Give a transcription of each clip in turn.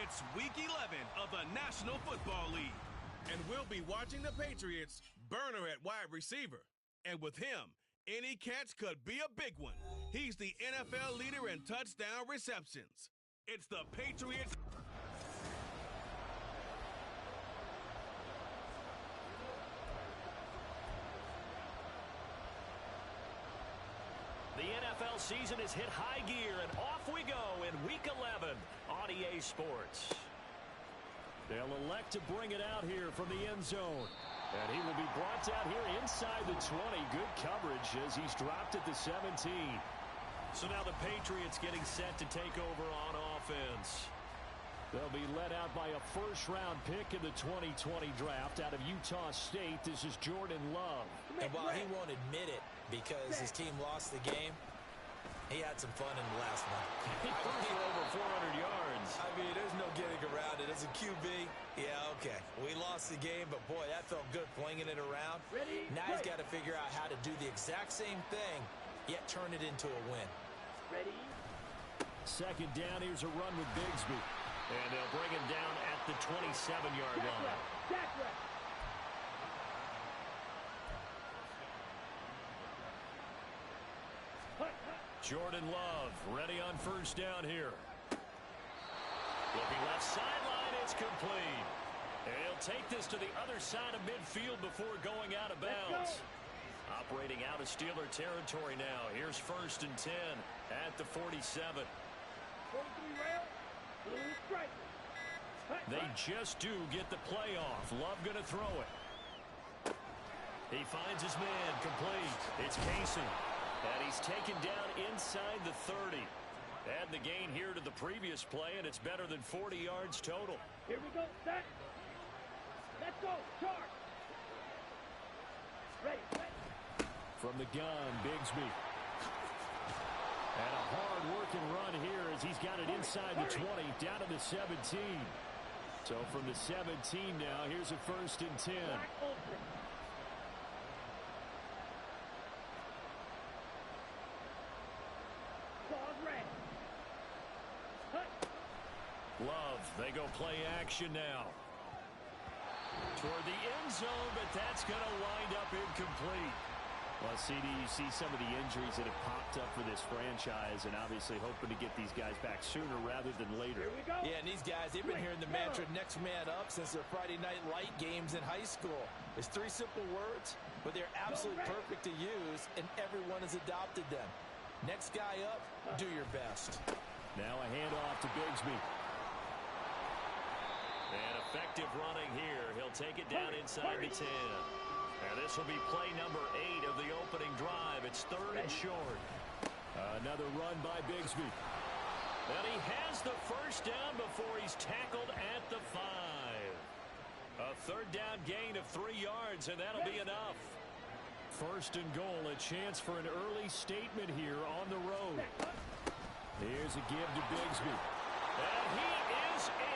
It's Week 11 of the National Football League. And we'll be watching the Patriots burner at wide receiver. And with him, any catch could be a big one. He's the NFL leader in touchdown receptions. It's the Patriots. The NFL season has hit high gear, and off we go in Week 11 on EA Sports. They'll elect to bring it out here from the end zone. And he will be brought out here inside the 20. Good coverage as he's dropped at the 17. So now the Patriots getting set to take over on offense. They'll be led out by a first-round pick in the 2020 draft out of Utah State. This is Jordan Love. And while he won't admit it because his team lost the game, he had some fun in the last one. He threw for over 400 yards. I mean, there's no getting around it. As a QB, yeah, okay. We lost the game, but, boy, that felt good flinging it around. Now he's got to figure out how to do the exact same thing, yet turn it into a win. Ready? Second down, here's a run with Bigsby. And they'll bring him down at the 27-yard line. Jordan Love ready on first down here. Looking left sideline, it's complete. And he'll take this to the other side of midfield before going out of bounds. Operating out of Steeler territory now. Here's 1st and 10 at the 47. They just do get the play off. Love going to throw it. He finds his man complete. It's Casey. And he's taken down inside the 30. Add the gain here to the previous play, and it's better than 40 yards total. Here we go. Set. Let's go. Charge. Ready. From the gun, Bigsby. And a hard-working run here as he's got it inside the 20, down to the 17. So from the 17 now, here's a 1st and 10. Love, they go play action now. Toward the end zone, but that's going to wind up incomplete. Well, CD, you see some of the injuries that have popped up for this franchise, and obviously hoping to get these guys back sooner rather than later. Here we go. Yeah, and these guys, they've been hearing the mantra next man up since their Friday night light games in high school. It's 3 simple words, but they're absolutely perfect to use, and everyone has adopted them. Next guy up, do your best. Now a handoff to Bigsby. And effective running here. He'll take it down inside the 10. And this will be play number 8 of the opening drive. It's 3rd and short. Another run by Bigsby. And he has the first down before he's tackled at the 5. A 3rd down gain of 3 yards, and that'll be enough. 1st and goal, a chance for an early statement here on the road. Here's a give to Bigsby. And he is in.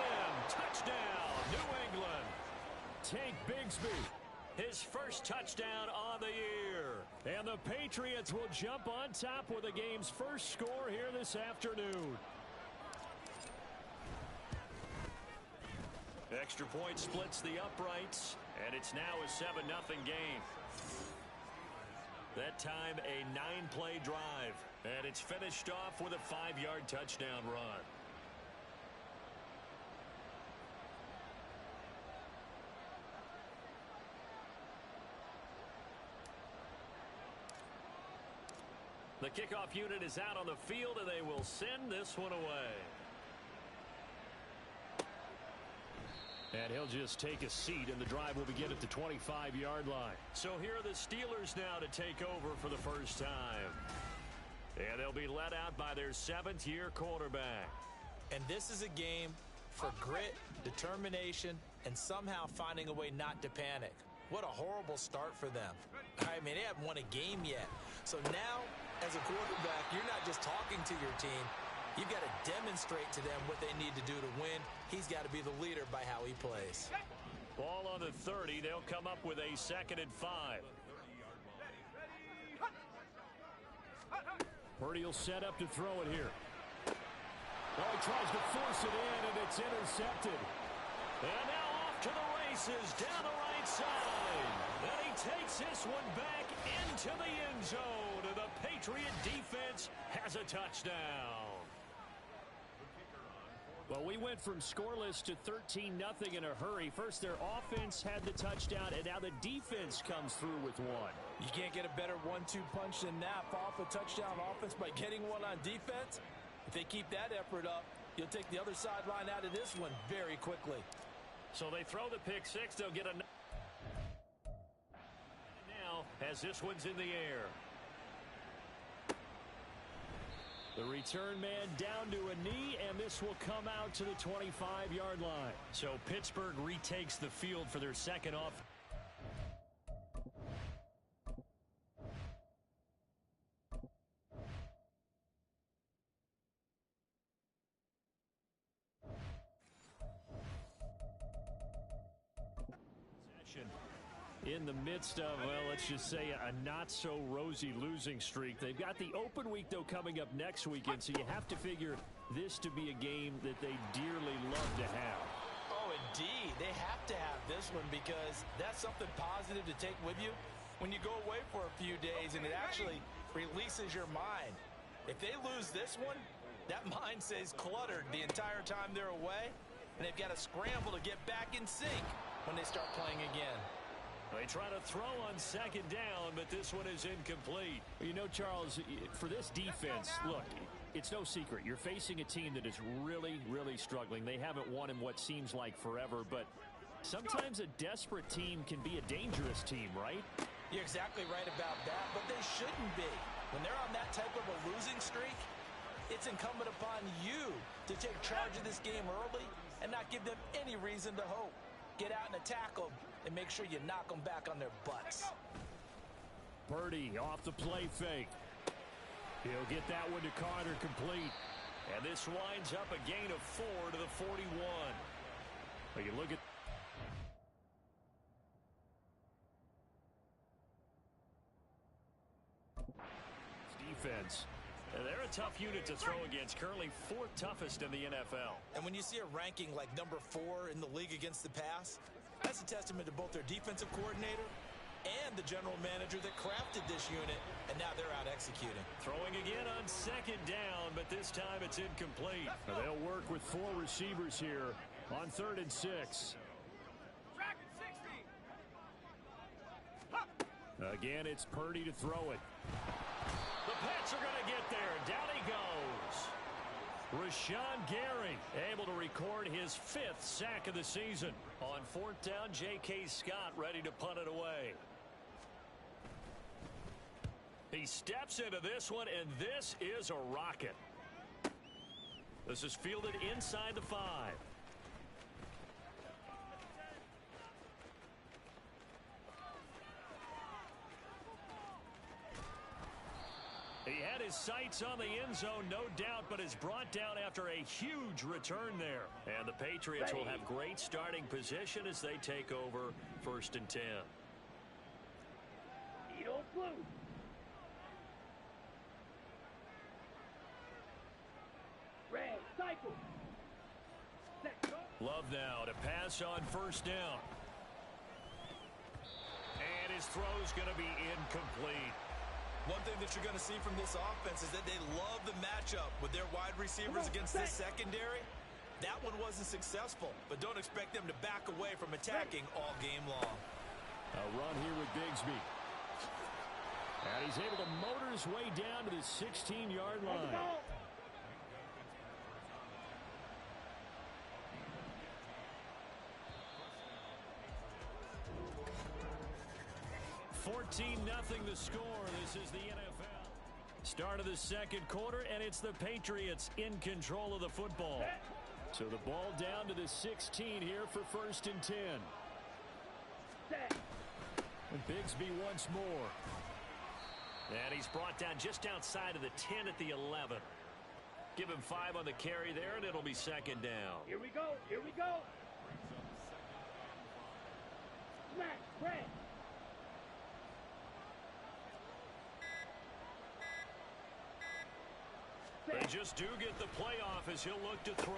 Touchdown, New England. Take Bigsby. His first touchdown on the year. And the Patriots will jump on top with the game's first score here this afternoon. Extra point splits the uprights, and it's now a 7-0 game. That time a 9-play drive, and it's finished off with a 5-yard touchdown run. The kickoff unit is out on the field, and they will send this one away. And he'll just take a seat, and the drive will begin at the 25-yard line. So here are the Steelers now to take over for the first time. And they'll be led out by their 7th-year quarterback. And this is a game for grit, determination, and somehow finding a way not to panic. What a horrible start for them. I mean, they haven't won a game yet. So now, as a quarterback, you're not just talking to your team. You've got to demonstrate to them what they need to do to win. He's got to be the leader by how he plays. Ball on the 30. They'll come up with a 2nd and 5. Purdy will set up to throw it here. Oh, he tries to force it in, and it's intercepted. And now off to the races down the right side. And he takes this one back into the end zone. And the Patriot defense has a touchdown. Well, we went from scoreless to 13-0 in a hurry. First, their offense had the touchdown, and now the defense comes through with one. You can't get a better 1-2 punch than that. Off a touchdown offense by getting one on defense. If they keep that effort up, you'll take the other sideline out of this one very quickly. So they throw the pick six. They'll get a... Now, as this one's in the air. The return man down to a knee, and this will come out to the 25-yard line. So Pittsburgh retakes the field for their second off. In the midst of, well, let's just say a not-so-rosy losing streak. They've got the open week, though, coming up next weekend, so you have to figure this to be a game that they dearly love to have. Oh, indeed. They have to have this one because that's something positive to take with you when you go away for a few days, and it actually releases your mind. If they lose this one, that mind stays cluttered the entire time they're away, and they've got to scramble to get back in sync when they start playing again. They try to throw on second down, but this one is incomplete. You know, Charles, for this defense, look, it's no secret. You're facing a team that is really, really struggling. They haven't won in what seems like forever, but sometimes a desperate team can be a dangerous team, right? You're exactly right about that, but they shouldn't be. When they're on that type of a losing streak, it's incumbent upon you to take charge of this game early and not give them any reason to hope. Get out and attack them, and make sure you knock them back on their butts. Purdy off the play fake. He'll get that one to Carter complete. And this winds up a gain of 4 to the 41. But you look at defense. They're a tough unit to throw against, currently 4th toughest in the NFL. And when you see a ranking like number 4 in the league against the pass, that's a testament to both their defensive coordinator and the general manager that crafted this unit, and now they're out executing. Throwing again on second down, but this time it's incomplete. They'll work with 4 receivers here on 3rd and 6. Again, it's Purdy to throw it. The Pats are going to get there. Down he goes. Rashawn Gary able to record his 5th sack of the season. On 4th down, J.K. Scott ready to punt it away. He steps into this one, and this is a rocket. This is fielded inside the 5. He had his sights on the end zone, no doubt, but is brought down after a huge return there. And the Patriots will have great starting position as they take over 1st and 10. Red, cycle. Love now to pass on 1st down. And his throw's going to be incomplete. One thing that you're going to see from this offense is that they love the matchup with their wide receivers against this secondary. That one wasn't successful, but don't expect them to back away from attacking all game long. A run here with Bigsby. And he's able to motor his way down to the 16-yard line. 14-0 the score. This is the NFL. Start of the second quarter, and it's the Patriots in control of the football. So the ball down to the 16 here for 1st and 10. And Bigsby once more. And he's brought down just outside of the 10 at the 11. Give him 5 on the carry there, and it'll be 2nd down. Here we go. Here we go. Smash, red. They just do get the playoff as he'll look to throw.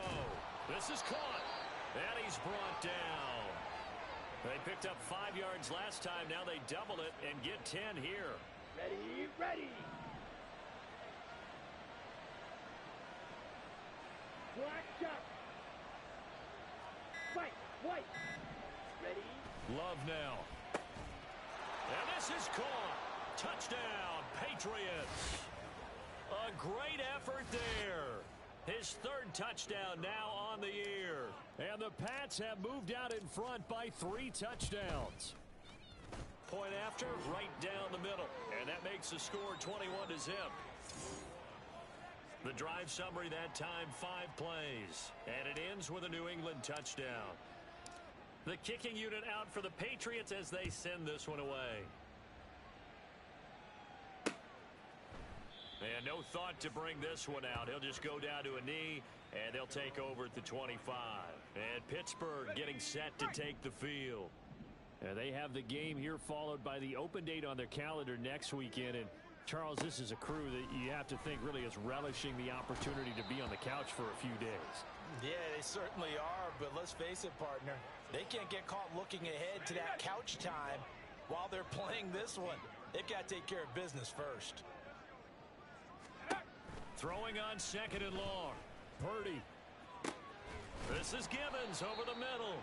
This is caught. And he's brought down. They picked up 5 yards last time. Now they double it and get 10 here. Ready, ready. Black shot. White. Ready. Love now. And this is caught. Touchdown, Patriots. A great effort there. His 3rd touchdown now on the year. And the Pats have moved out in front by 3 touchdowns. Point after, right down the middle. And that makes the score 21-0. The drive summary that time, 5 plays. And it ends with a New England touchdown. The kicking unit out for the Patriots as they send this one away. And no thought to bring this one out. He'll just go down to a knee, and they'll take over at the 25. And Pittsburgh getting set to take the field. And they have the game here followed by the open date on their calendar next weekend. And, Charles, this is a crew that you have to think really is relishing the opportunity to be on the couch for a few days. Yeah, they certainly are, but let's face it, partner. They can't get caught looking ahead to that couch time while they're playing this one. They've got to take care of business first. Throwing on 2nd and long. Purdy. This is Gibbons over the middle.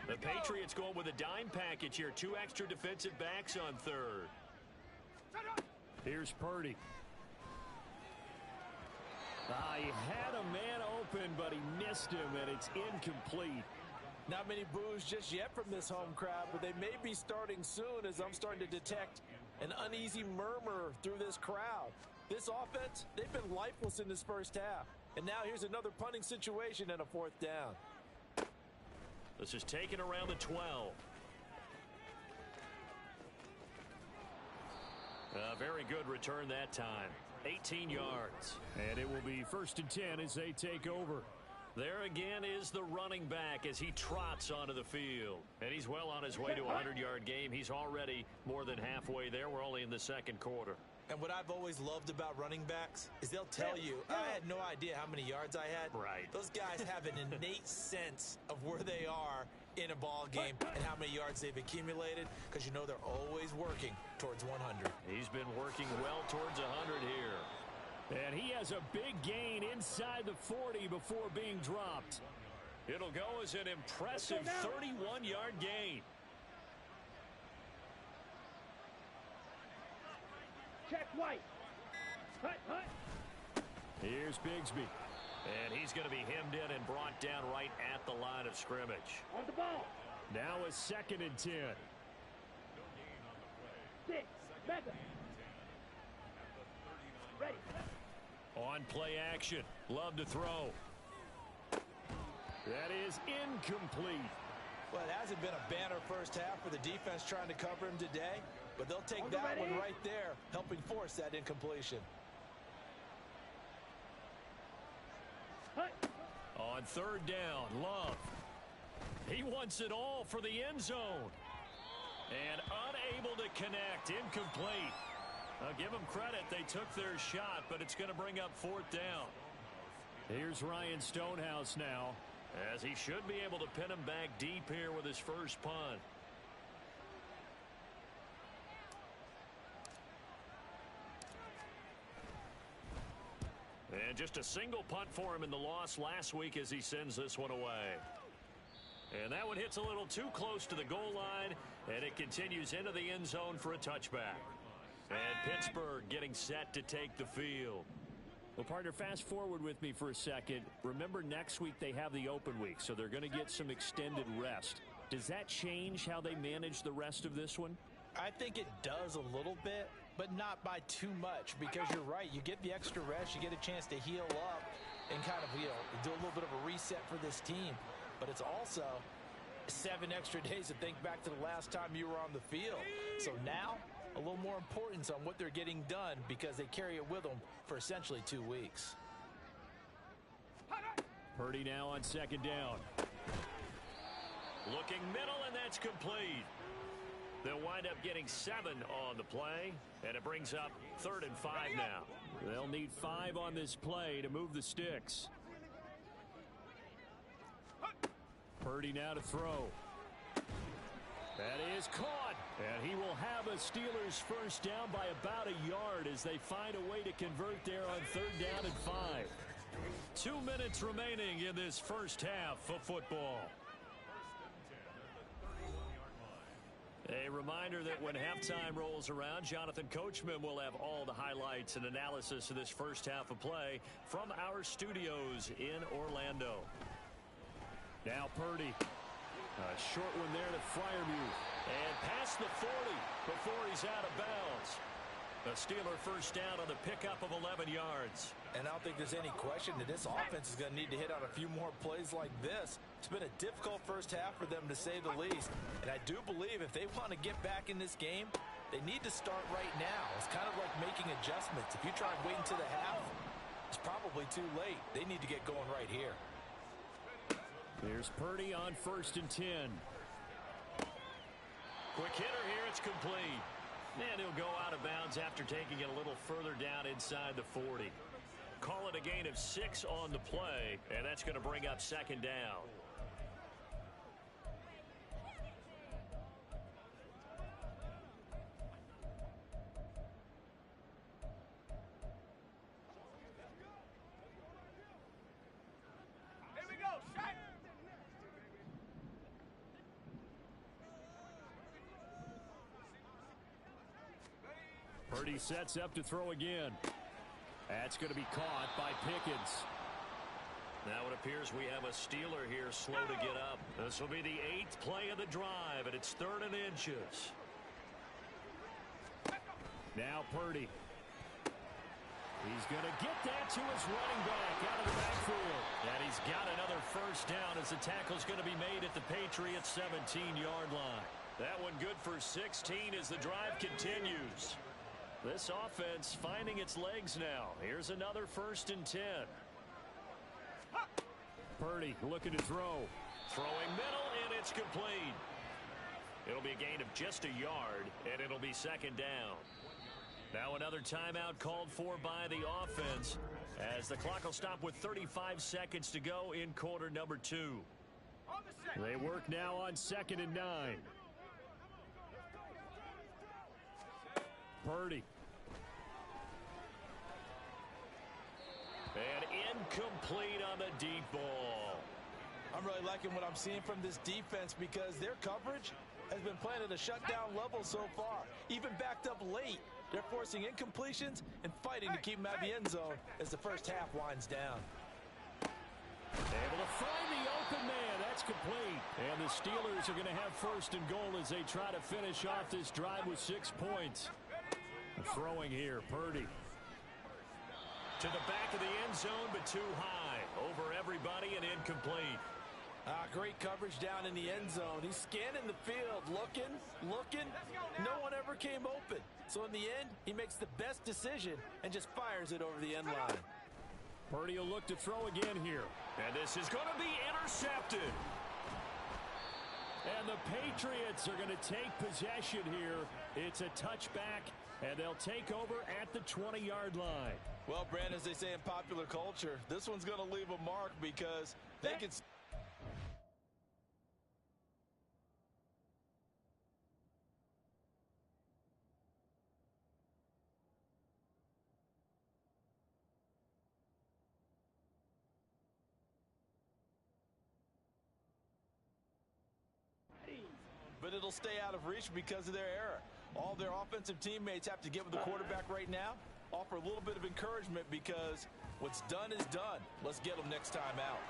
The Patriots going with a dime package here. 2 extra defensive backs on 3rd. Here's Purdy. He had a man open, but he missed him, and it's incomplete. Not many boos just yet from this home crowd, but they may be starting soon as I'm starting to detect an uneasy murmur through this crowd. This offense, they've been lifeless in this first half. And now here's another punting situation and a 4th down. This is taken around the 12. A very good return that time. 18 yards. And it will be 1st and 10 as they take over. There again is the running back as he trots onto the field. And he's well on his way to a 100-yard game. He's already more than halfway there. We're only in the 2nd quarter. And what I've always loved about running backs is they'll tell you, I had no idea how many yards I had. Right. Those guys have an innate sense of where they are in a ball game and how many yards they've accumulated because you know they're always working towards 100. He's been working well towards 100 here. And he has a big gain inside the 40 before being dropped. It'll go as an impressive 31-yard gain. Check White. Hut. Here's Bigsby. And he's going to be hemmed in and brought down right at the line of scrimmage. On the ball. Now a 2nd and 10. 6. Mega. Ready. On play action. Love to throw. That is incomplete. Well, it hasn't been a banner first half for the defense trying to cover him today, but they'll take that one right there, helping force that incompletion. On 3rd down, Love. He wants it all for the end zone. And unable to connect. Incomplete. I'll give them credit. They took their shot, but it's going to bring up 4th down. Here's Ryan Stonehouse now. As he should be able to pin him back deep here with his first punt. And just a single punt for him in the loss last week as he sends this one away. And that one hits a little too close to the goal line, and it continues into the end zone for a touchback. And Pittsburgh getting set to take the field. Well, partner, fast forward with me for a second. Remember, next week they have the open week, so they're going to get some extended rest. Does that change how they manage the rest of this one? I think it does a little bit, but not by too much, because you're right. You get the extra rest, you get a chance to heal up and kind of, do a little bit of a reset for this team. But it's also 7 extra days to think back to the last time you were on the field. So now, a little more importance on what they're getting done because they carry it with them for essentially 2 weeks. Purdy now on 2nd down. Looking middle, and that's complete. They'll wind up getting 7 on the play, and it brings up 3rd and 5 now. They'll need 5 on this play to move the sticks. Purdy now to throw. That is caught, and he will have a Steelers first down by about a yard as they find a way to convert there on 3rd down and 5. 2 minutes remaining in this first half of football. A reminder that when halftime rolls around, Jonathan Coachman will have all the highlights and analysis of this first half of play from our studios in Orlando. Now Purdy. A short one there to Freiermuth. And past the 40 before he's out of bounds. A Steeler first down on the pickup of 11 yards. And I don't think there's any question that this offense is going to need to hit on a few more plays like this. It's been a difficult first half for them, to say the least. And I do believe if they want to get back in this game, they need to start right now. It's kind of like making adjustments. If you try and wait until the half, it's probably too late. They need to get going right here. Here's Purdy on 1st and 10. Quick hitter here, it's complete. And he'll go out of bounds after taking it a little further down inside the 40. Call it a gain of 6 on the play, and that's going to bring up 2nd down. Purdy sets up to throw again. That's going to be caught by Pickens. Now it appears we have a Steeler here slow to get up. This will be the 8th play of the drive, and it's 3rd and inches. Now Purdy. He's going to get that to his running back out of the backfield. And he's got another first down as the tackle's going to be made at the Patriots' 17-yard line. That one good for 16 as the drive continues. This offense finding its legs now. Here's another 1st and 10. Purdy looking to throw. Throwing middle, and it's complete. It'll be a gain of just a yard, and it'll be 2nd down. Now another timeout called for by the offense as the clock will stop with 35 seconds to go in quarter number 2. They work now on 2nd and 9. Purdy. And incomplete on the deep ball. I'm really liking what I'm seeing from this defense because their coverage has been playing at a shutdown level so far. Even backed up late, they're forcing incompletions and fighting to keep them out of the end zone as the first half winds down. Able to find the open man. That's complete. And the Steelers are going to have 1st and goal as they try to finish off this drive with 6 points. Throwing here, Purdy. To the back of the end zone, but too high. Over everybody and incomplete. Great coverage down in the end zone. He's scanning the field, looking. No one ever came open. So in the end, he makes the best decision and just fires it over the end line. Purdy will look to throw again here. And this is going to be intercepted. And the Patriots are going to take possession here. It's a touchback, and they'll take over at the 20-yard line. Well, Brand, as they say in popular culture, this one's going to leave a mark because they can... But it'll stay out of reach because of their error. All their offensive teammates have to get with the quarterback right now, offer a little bit of encouragement because what's done is done. Let's get them next time out.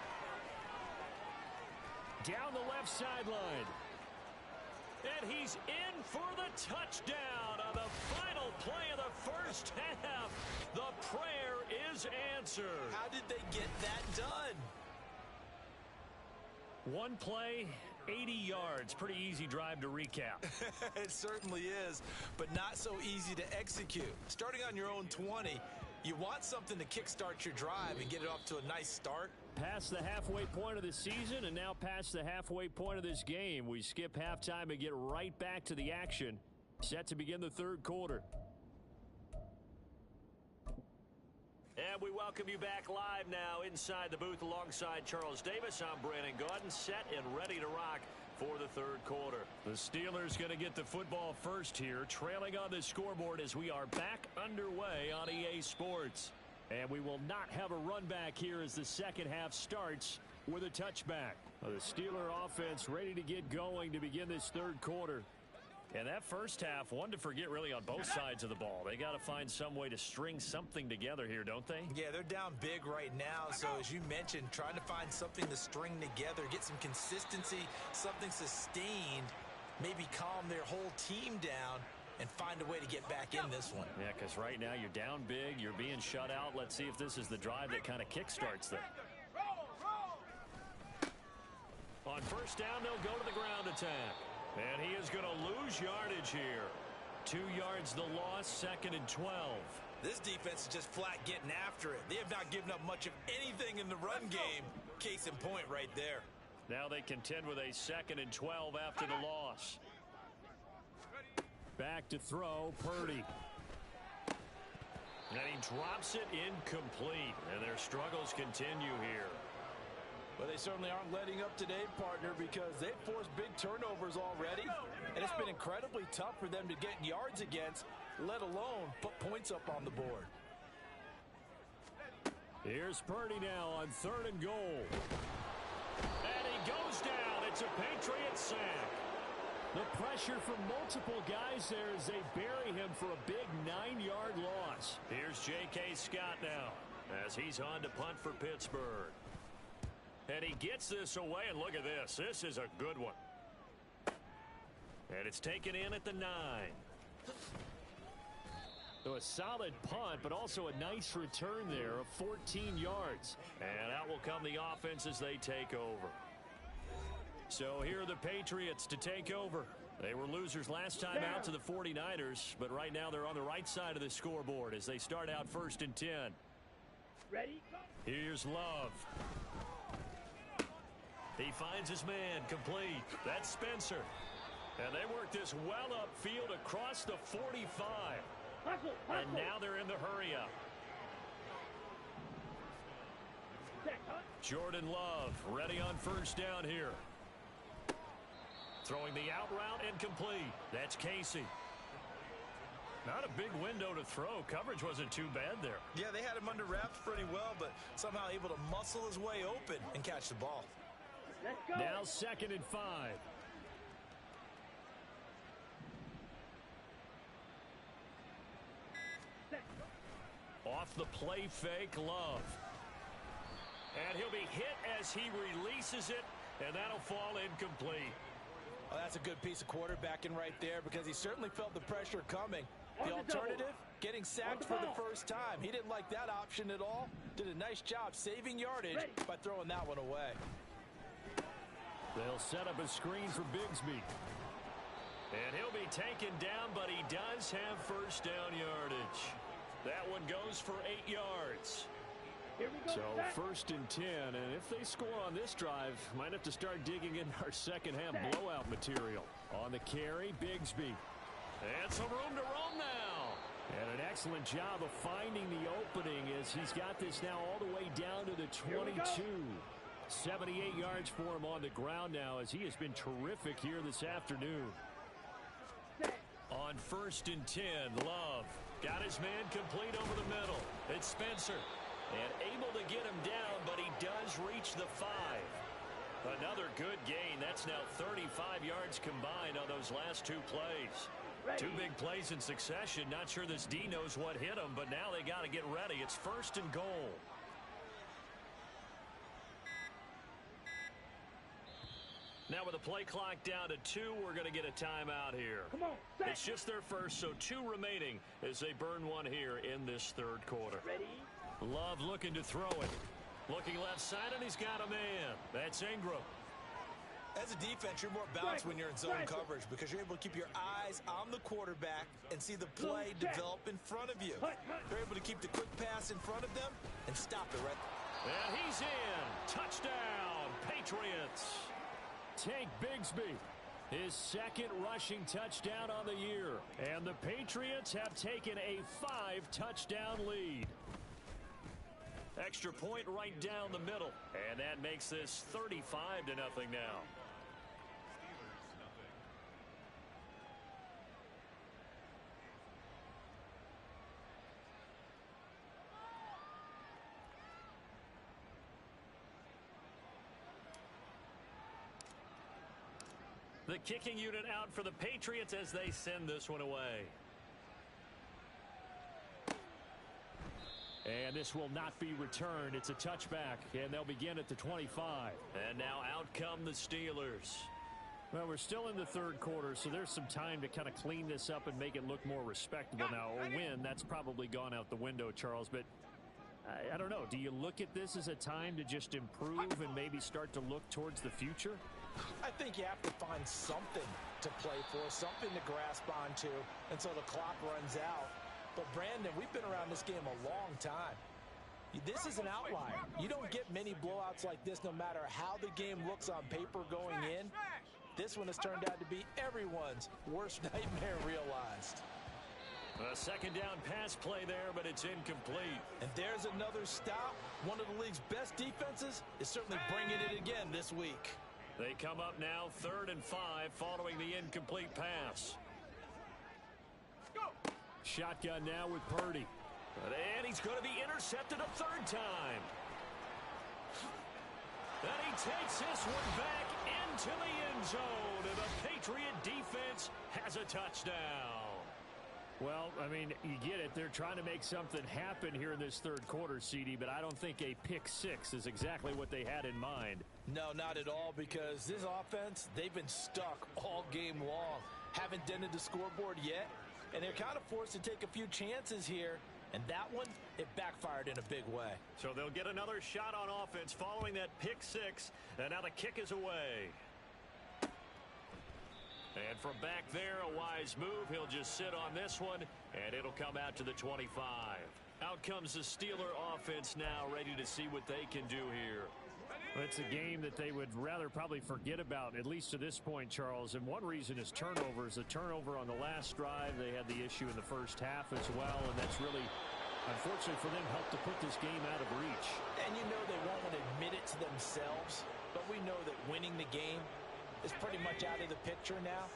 Down the left sideline. And he's in for the touchdown on the final play of the first half. The prayer is answered. How did they get that done? One play, 80 yards. Pretty easy drive to recap. It certainly is, but not so easy to execute. Starting on your own 20, You want something to kickstart your drive and get it off to a nice start. Past the halfway point of the season and now past the halfway point of this game. We skip halftime and get right back to the action. Set to begin the third quarter. And we welcome you back live now inside the booth alongside Charles Davis. I'm Brandon Gaudin, set and ready to rock for the third quarter. The Steelers going to get the football first here, trailing on the scoreboard as we are back underway on EA Sports. And we will not have a run back here as the second half starts with a touchback. The Steeler offense ready to get going to begin this third quarter. And that first half, one to forget really on both sides of the ball. They got to find some way to string something together here, don't they? Yeah, they're down big right now. So as you mentioned, trying to find something to string together, get some consistency, something sustained, maybe calm their whole team down and find a way to get back in this one. Yeah, because right now you're down big, you're being shut out. Let's see if this is the drive that kind of kickstarts them. On first down, they'll go to the ground attack. And he is going to lose yardage here. 2 yards the loss, 2nd and 12. This defense is just flat getting after it. They have not given up much of anything in the run game. Case in point right there. Now they contend with a 2nd and 12 after the loss. Back to throw, Purdy. And he drops it incomplete. And their struggles continue here. But they certainly aren't letting up today, partner, because they've forced big turnovers already. And it's been incredibly tough for them to get yards against, let alone put points up on the board. Here's Purdy now on 3rd and goal. And he goes down. It's a Patriot sack. The pressure from multiple guys there as they bury him for a big 9-yard loss. Here's J.K. Scott now as he's on to punt for Pittsburgh. And he gets this away, and look at this. This is a good one. And it's taken in at the 9. So a solid punt, but also a nice return there of 14 yards. And out will come the offense as they take over. So here are the Patriots to take over. They were losers last time out to the 49ers, but right now they're on the right side of the scoreboard as they start out 1st and 10. Ready? Here's Love. He finds his man complete. That's Spencer. And they work this well upfield across the 45. Hustle. And now they're in the hurry up. Jordan Love ready on first down here. Throwing the out route incomplete. That's Casey. Not a big window to throw. Coverage wasn't too bad there. Yeah, they had him under wraps pretty well, but somehow able to muscle his way open and catch the ball. Let's go. Now 2nd and 5. Off the play fake, Love. And he'll be hit as he releases it, and that'll fall incomplete. Well, that's a good piece of quarterbacking right there because he certainly felt the pressure coming. The alternative, getting sacked for the first time. He didn't like that option at all. Did a nice job saving yardage by throwing that one away. They'll set up a screen for Bigsby. And he'll be taken down, but he does have first down yardage. That one goes for 8 yards. Here we go. So 1st and 10, and if they score on this drive, might have to start digging in our second half blowout material. On the carry, Bigsby. And some room to roam now. And an excellent job of finding the opening as he's got this now all the way down to the 22. 78 yards for him on the ground now as he has been terrific here this afternoon. On 1st and 10, Love got his man complete over the middle. It's Spencer. And able to get him down, but he does reach the 5. Another good gain. That's now 35 yards combined on those last 2 plays. Ready. 2 big plays in succession. Not sure this D knows what hit him, but now they got to get ready. It's 1st and goal. Now with the play clock down to 2, we're going to get a timeout here. Come on. It's just their first, so 2 remaining as they burn one here in this third quarter. Ready? Love looking to throw it. Looking left side, and he's got a man. That's Ingram. As a defense, you're more balanced when you're in zone coverage because you're able to keep your eyes eyes on the quarterback and see the play develop in front of you. They're able to keep the quick pass in front of them and stop it right. And he's in. Touchdown, Patriots. Tank Bigsby, his second rushing touchdown on the year. And the Patriots have taken a 5-touchdown lead. Extra point right down the middle. And that makes this 35-0 now. The kicking unit out for the Patriots as they send this one away. And this will not be returned. It's a touchback, and they'll begin at the 25. And now out come the Steelers. Well, we're still in the third quarter, so there's some time to kind of clean this up and make it look more respectable. Now, a win, that's probably gone out the window, Charles, but I don't know. Do you look at this as a time to just improve and maybe start to look towards the future? I think you have to find something to play for, something to grasp onto until the clock runs out. But, Brandon, we've been around this game a long time. This is an outlier. You don't get many blowouts like this no matter how the game looks on paper going in. This one has turned out to be everyone's worst nightmare realized. A second down pass play there, but it's incomplete. And there's another stop. One of the league's best defenses is certainly bringing it again this week. They come up now 3rd and 5 following the incomplete pass. Shotgun now with Purdy. And he's going to be intercepted a 3rd time. And he takes this one back into the end zone. And the Patriot defense has a touchdown. Well, I mean, you get it. They're trying to make something happen here in this third quarter, CD, but I don't think a pick six is exactly what they had in mind. No, not at all, because this offense, they've been stuck all game long. Haven't dented the scoreboard yet, and they're kind of forced to take a few chances here, and that one, it backfired in a big way. So they'll get another shot on offense following that pick six, and now the kick is away. And from back there, a wise move. He'll just sit on this one, and it'll come out to the 25. Out comes the Steeler offense now, ready to see what they can do here. It's a game that they would rather probably forget about, at least to this point, Charles. And one reason is turnovers. A turnover on the last drive. They had the issue in the first half as well, and that's really, unfortunately for them, helped to put this game out of reach. And you know they won't admit it to themselves, but we know that winning the game is pretty much out of the picture now.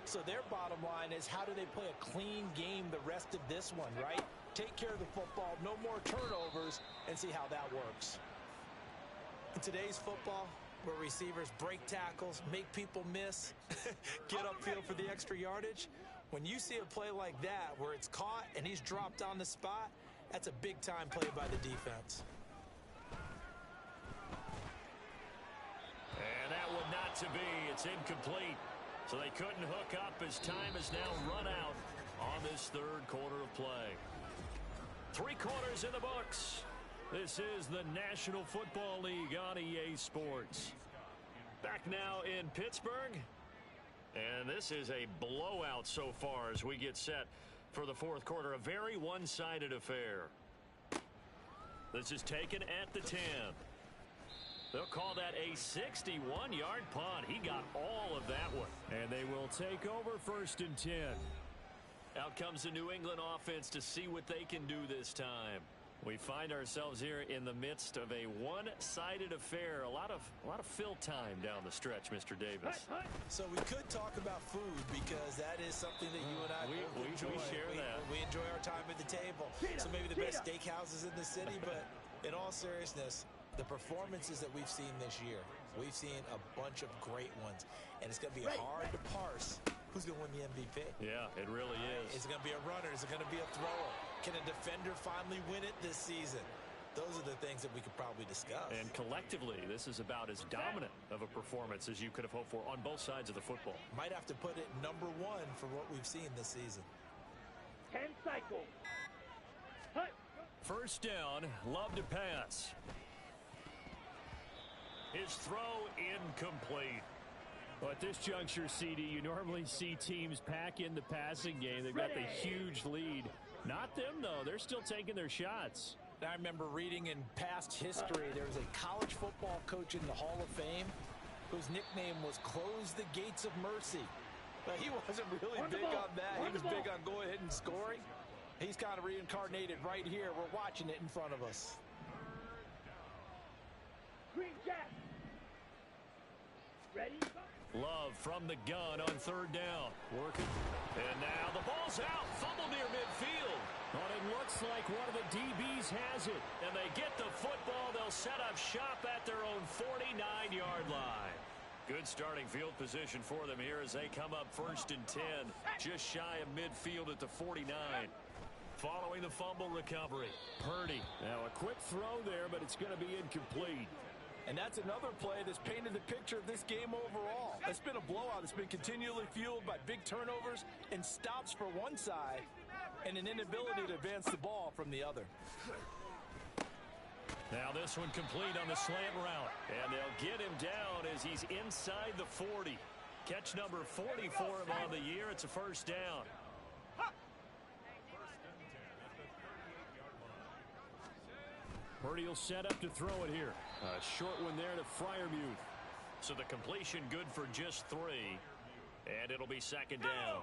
So their bottom line is, how do they play a clean game the rest of this one, right? Take care of the football, no more turnovers, and see how that works. In today's football, where receivers break tackles, make people miss, get upfield for the extra yardage, when you see a play like that where it's caught and he's dropped on the spot, that's a big-time play by the defense. And that one not to be. It's incomplete. So they couldn't hook up as time has now run out on this third quarter of play. 3 quarters in the books. This is the National Football League on EA Sports. Back now in Pittsburgh. And this is a blowout so far as we get set for the fourth quarter. A very one-sided affair. This is taken at the 10. They'll call that a 61-yard punt. He got all of that one. And they will take over 1st and 10. Out comes the New England offense to see what they can do this time. We find ourselves here in the midst of a one-sided affair. A lot of fill time down the stretch, Mr. Davis. So we could talk about food, because that is something that you and I enjoy. We share that. We enjoy our time at the table. So maybe the best steakhouses in the city, but in all seriousness, the performances that we've seen this year, we've seen a bunch of great ones, and it's going to be hard to parse who's going to win the MVP. Yeah, it really is. Is it going to be a runner? Is it going to be a thrower? Can a defender finally win it this season? Those are the things that we could probably discuss. And collectively, this is about as dominant of a performance as you could have hoped for on both sides of the football. Might have to put it number 1 for what we've seen this season. 10 cycles. First down, Love to pass. His throw incomplete. Well, at this juncture, CD, you normally see teams pack in the passing game. They've got the huge lead. Not them, though. They're still taking their shots. I remember reading in past history, there was a college football coach in the Hall of Fame whose nickname was Close the Gates of Mercy. But he wasn't really big on that. He was big on going ahead and scoring. He's kind of reincarnated right here. We're watching it in front of us. Green Jack. Ready? Love from the gun on third down. Working. And now the ball's out. Fumble near midfield. Well, it looks like one of the DBs has it. And they get the football. They'll set up shop at their own 49-yard line. Good starting field position for them here as they come up 1st and 10. Just shy of midfield at the 49. Following the fumble recovery, Purdy. Now a quick throw there, but it's going to be incomplete. And that's another play that's painted the picture of this game overall. It's been a blowout. It's been continually fueled by big turnovers and stops for one side and an inability to advance the ball from the other. Now this one complete on the slant route. And they'll get him down as he's inside the 40. Catch number 40 for him on the year. It's a first down. Purdy will set up to throw it here. A short one there to Freiermuth. So the completion good for just 3. And it'll be 2nd down.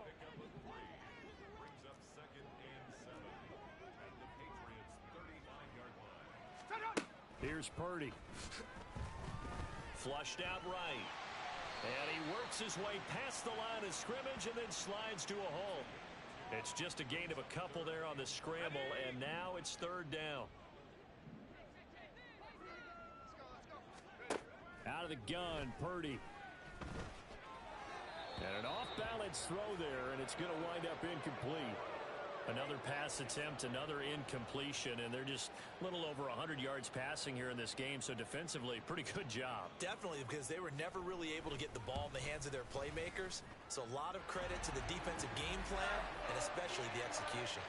Here's Purdy. Flushed out right. And he works his way past the line of scrimmage and then slides to a hole. It's just a gain of a couple there on the scramble, and now it's 3rd down. Out of the gun, Purdy. And an off-balance throw there, and it's going to wind up incomplete. Another pass attempt, another incompletion, and they're just a little over 100 yards passing here in this game, so defensively, pretty good job. Definitely, because they were never really able to get the ball in the hands of their playmakers. So a lot of credit to the defensive game plan, and especially the execution.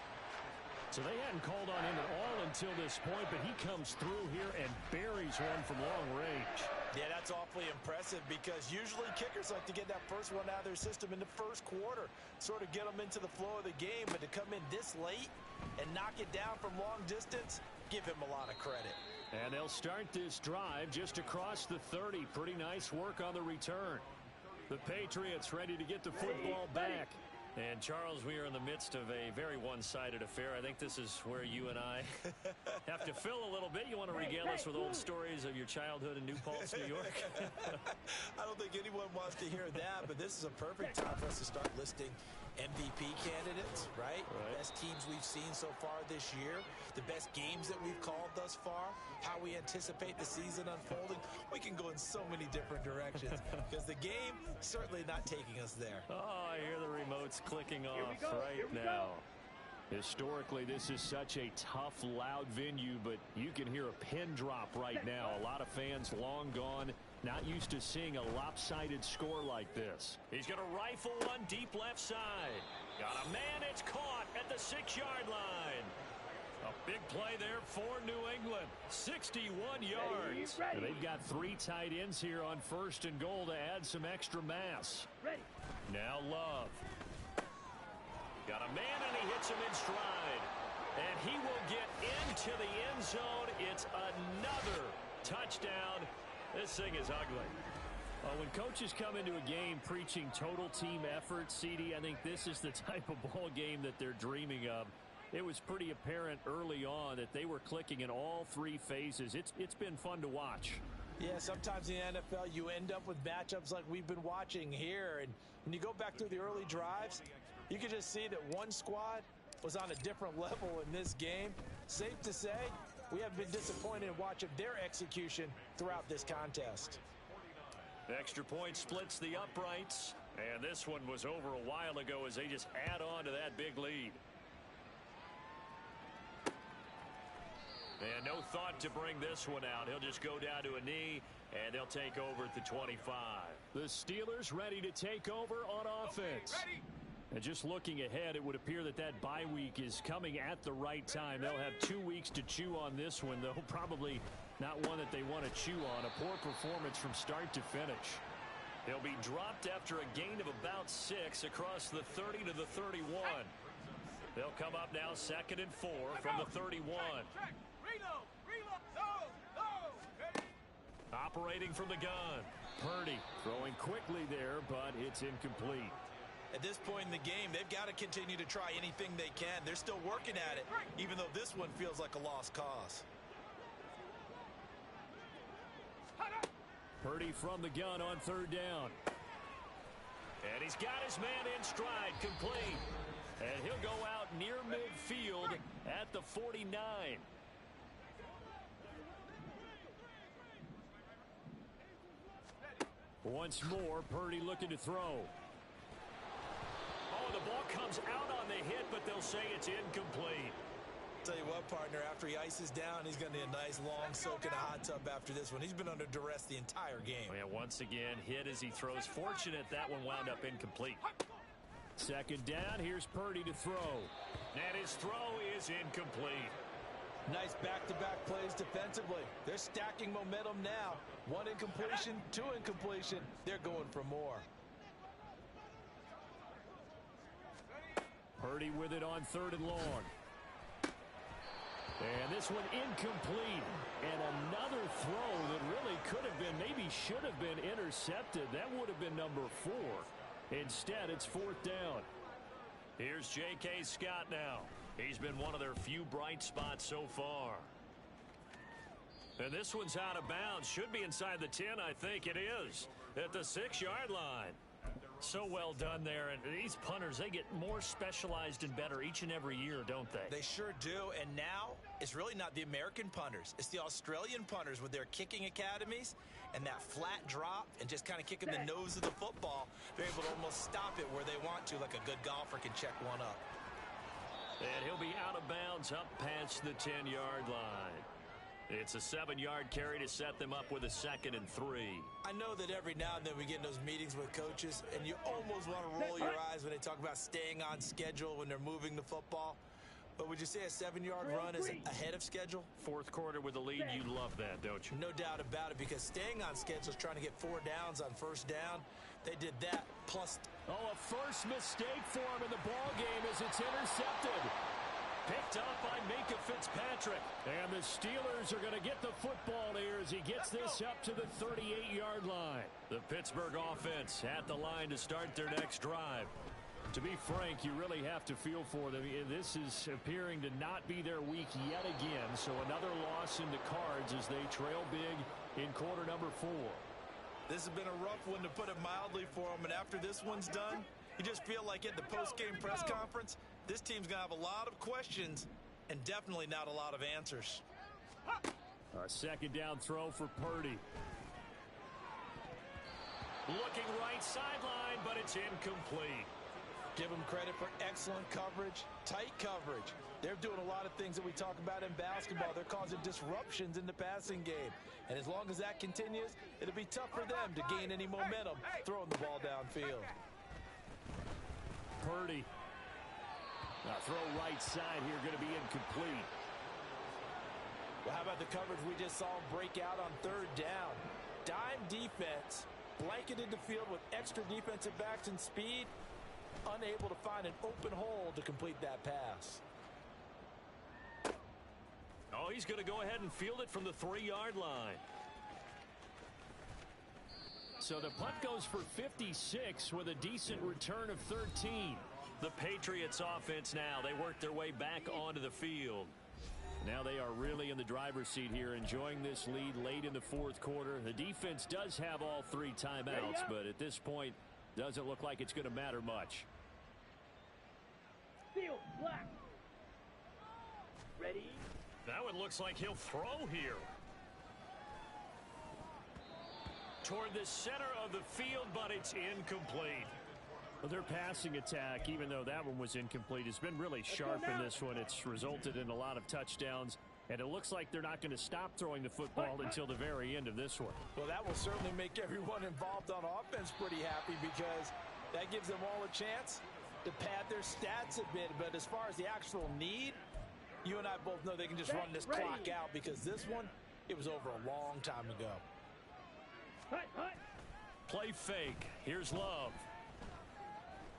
So they hadn't called on him at all until this point, but he comes through here and buries one from long range. Yeah, that's awfully impressive because usually kickers like to get that first one out of their system in the first quarter, sort of get them into the flow of the game, but to come in this late and knock it down from long distance, give him a lot of credit. And they'll start this drive just across the 30. Pretty nice work on the return. The Patriots ready to get the football back. And, Charles, we are in the midst of a very one-sided affair. I think this is where you and I have to fill a little bit. You want to regale us with old stories of your childhood in New Paltz, New York? I don't think anyone wants to hear that, but this is a perfect time for us to start listing MVP candidates, right? The best teams we've seen so far this year, the best games that we've called thus far, how we anticipate the season unfolding. We can go in so many different directions because the game certainly not taking us there. Oh, I hear the remotes clicking off right now. Historically, this is such a tough, loud venue, but you can hear a pin drop right now. A lot of fans long gone, not used to seeing a lopsided score like this. He's going to rifle one deep left side. Got a man, it's caught at the 6-yard line. A big play there for New England. 61 yards. And they've got 3 tight ends here on 1st and goal to add some extra mass. Ready. Now Love. Got a man, and he hits him in stride. And he will get into the end zone. It's another touchdown. This thing is ugly. When coaches come into a game preaching total team effort, CD, I think this is the type of ball game that they're dreaming of. It was pretty apparent early on that they were clicking in all 3 phases. It's been fun to watch. Yeah, sometimes in the NFL you end up with matchups like we've been watching here. And when you go back through the early drives, you can just see that one squad was on a different level in this game. Safe to say, we have been disappointed in watching their execution throughout this contest. Extra point splits the uprights. And this one was over a while ago as they just add on to that big lead. And no thought to bring this one out. He'll just go down to a knee, and they'll take over at the 25. The Steelers ready to take over on offense. And just looking ahead, it would appear that that bye week is coming at the right time. They'll have 2 weeks to chew on this one, though probably not one that they want to chew on. A poor performance from start to finish. He'll be dropped after a gain of about 6 across the 30 to the 31. They'll come up now 2nd and 4 from the 31. Operating from the gun. Purdy throwing quickly there, but it's incomplete. At this point in the game, they've got to continue to try anything they can. They're still working at it, even though this one feels like a lost cause. Purdy from the gun on 3rd down. And he's got his man in stride, complete. And he'll go out near midfield at the 49. Once more, Purdy looking to throw. Oh, the ball comes out on the hit, but they'll say it's incomplete. Tell you what, partner, after he ices down, he's going to need a nice long soak in a hot tub after this one. He's been under duress the entire game. Oh, yeah, once again, hit as he throws. Fortunate that one wound up incomplete. 2nd down, here's Purdy to throw. And his throw is incomplete. Nice back-to-back plays defensively. They're stacking momentum now. 1 incompletion, 2 incompletion. They're going for more. Purdy with it on 3rd and long. And this one incomplete. And another throw that really could have been, maybe should have been intercepted. That would have been number 4. Instead, it's 4th down. Here's J.K. Scott now. He's been one of their few bright spots so far. And this one's out of bounds. Should be inside the 10, I think it is. At the 6-yard line. So well done there. And these punters, they get more specialized and better each and every year, don't they? They sure do. And now, it's really not the American punters. It's the Australian punters with their kicking academies and that flat drop and just kind of kicking the nose of the football. They're able to almost stop it where they want to, like a good golfer can check one up. And he'll be out of bounds up past the 10-yard line. It's a 7-yard carry to set them up with a 2nd and 3. I know that every now and then we get in those meetings with coaches, and you almost want to roll your eyes when they talk about staying on schedule when they're moving the football. But would you say a 7-yard run is ahead of schedule? 4th quarter with the lead, you love that, don't you? No doubt about it, because staying on schedule is trying to get 4 downs on 1st down. They did that, plus... Oh, a first mistake for him in the ball game as it's intercepted. Picked up by Minka Fitzpatrick. And the Steelers are going to get the football here as he gets this up to the 38-yard line. The Pittsburgh offense at the line to start their next drive. To be frank, you really have to feel for them. This is appearing to not be their week yet again. So another loss in the cards as they trail big in quarter number 4. This has been a rough one, to put it mildly, for them. And after this one's done, you just feel like at the post-game press conference, this team's going to have a lot of questions and definitely not a lot of answers. A 2nd down throw for Purdy. Looking right sideline, but it's incomplete. Give them credit for excellent coverage, tight coverage. They're doing a lot of things that we talk about in basketball. They're causing disruptions in the passing game. And as long as that continues, it'll be tough for them to gain any momentum throwing the ball downfield. Purdy. Now throw right side here, going to be incomplete. Well, how about the coverage we just saw break out on 3rd down? Dime defense, blanketed the field with extra defensive backs and speed, unable to find an open hole to complete that pass. Oh, he's going to go ahead and field it from the 3-yard line. So the punt goes for 56 with a decent return of 13. The Patriots offense now, they work their way back onto the field. Now they are really in the driver's seat here, enjoying this lead late in the 4th quarter. The defense does have all 3 timeouts, but at this point, doesn't look like it's going to matter much. Field, black. Ready? That one looks like he'll throw here. Toward the center of the field, but it's incomplete. Well, their passing attack, even though that one was incomplete, has been really sharp in this one. It's resulted in a lot of touchdowns, and it looks like they're not going to stop throwing the football until the very end of this one. Well, that will certainly make everyone involved on offense pretty happy, because that gives them all a chance to pad their stats a bit. But as far as the actual need, you and I both know they can just run this clock out, because this one, it was over a long time ago. Play fake. Here's Love.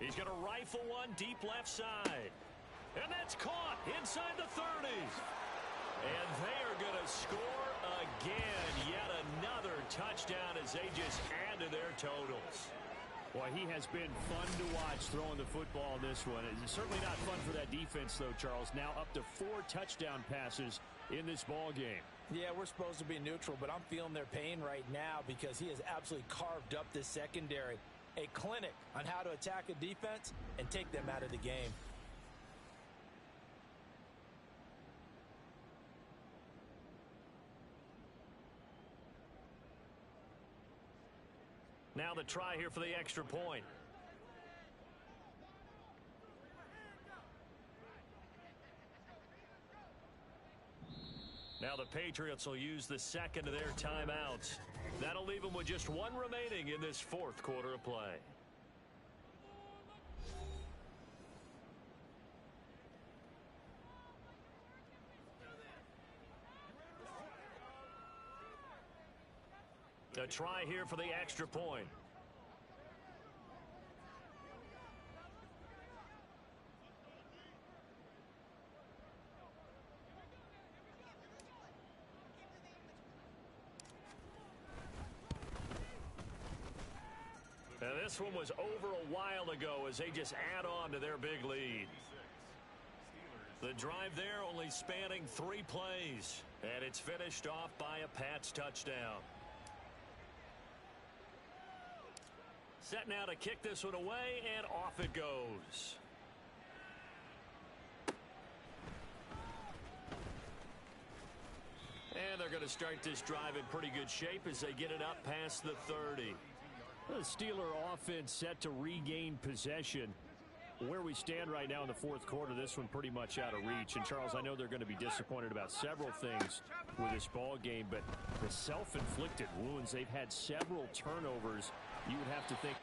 He's going to rifle one deep left side. And that's caught inside the 30s. And they are going to score again. Yet another touchdown as they just add to their totals. Boy, he has been fun to watch throwing the football in this one. It's certainly not fun for that defense, though, Charles. Now up to 4 touchdown passes in this ball game. Yeah, we're supposed to be neutral, but I'm feeling their pain right now because he has absolutely carved up this secondary. A clinic on how to attack a defense and take them out of the game. Now the try here for the extra point. Now the Patriots will use the second of their timeouts. That'll leave them with just one remaining in this fourth quarter of play. A try here for the extra point. And this one was over a while ago as they just add on to their big lead. The drive there only spanning 3 plays. And it's finished off by a Pats touchdown. Set now to kick this one away, and off it goes. And they're going to start this drive in pretty good shape as they get it up past the 30. The Steeler offense set to regain possession. Where we stand right now in the fourth quarter, this one pretty much out of reach. And, Charles, I know they're going to be disappointed about several things with this ball game, but the self-inflicted wounds, they've had several turnovers. You would have to think.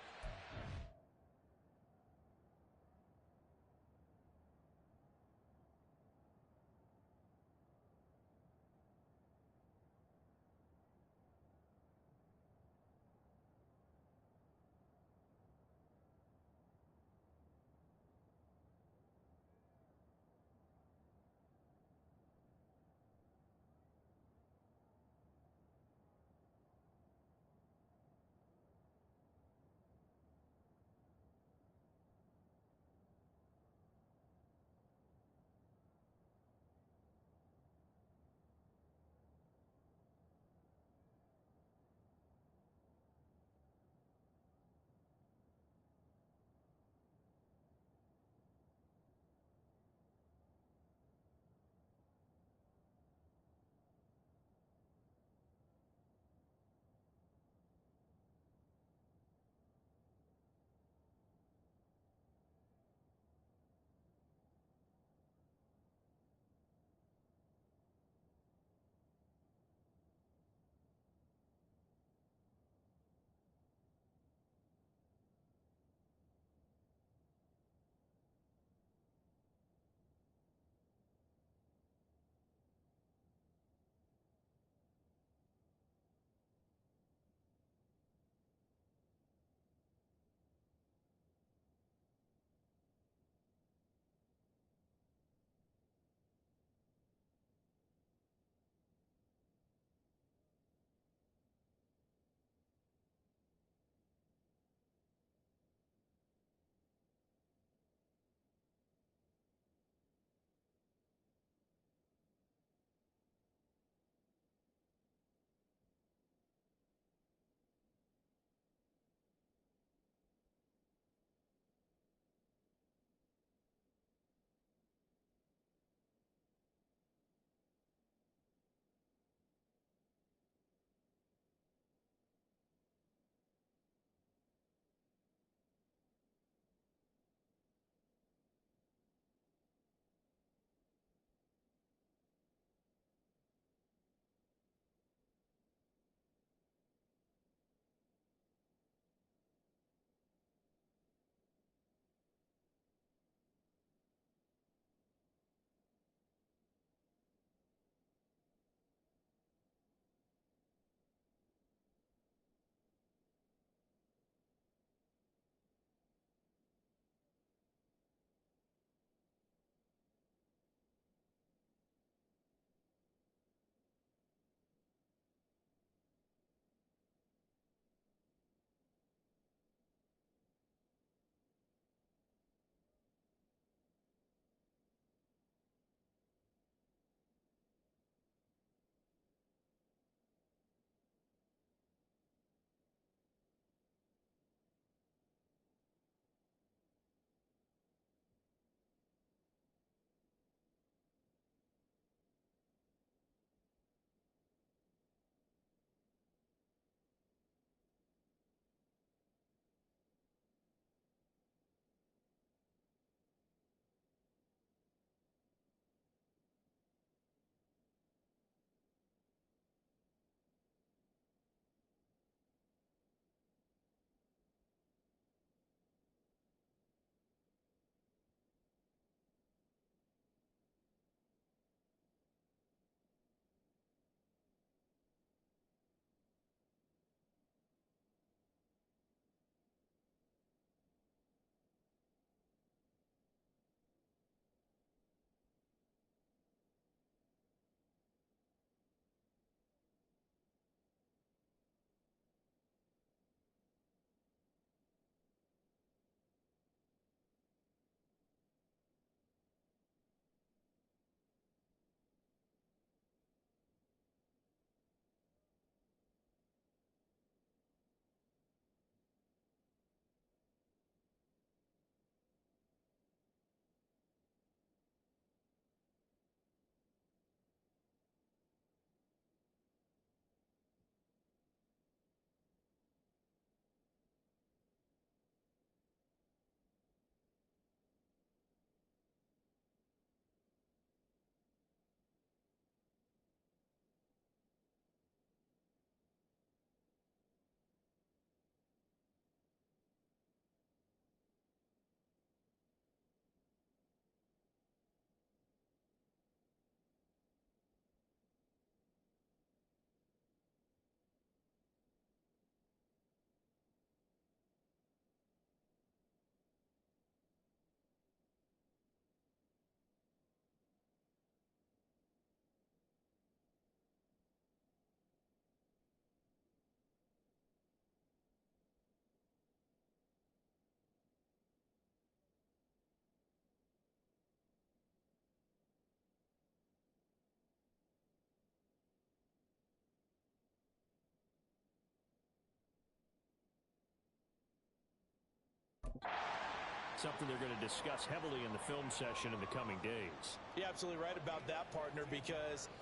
something they're going to discuss heavily in the film session in the coming days. You're absolutely right about that, partner, because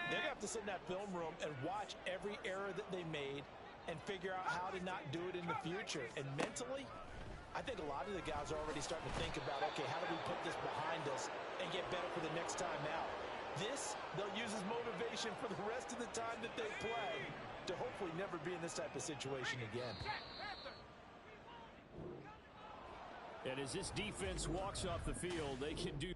they're going to have to sit in that film room and watch every error that they made and figure out how to not do it in the future. And mentally, I think a lot of the guys are already starting to think about, okay, how do we put this behind us and get better for the next time out? This, they'll use as motivation for the rest of the time that they play to hopefully never be in this type of situation again. And as this defense walks off the field, they can do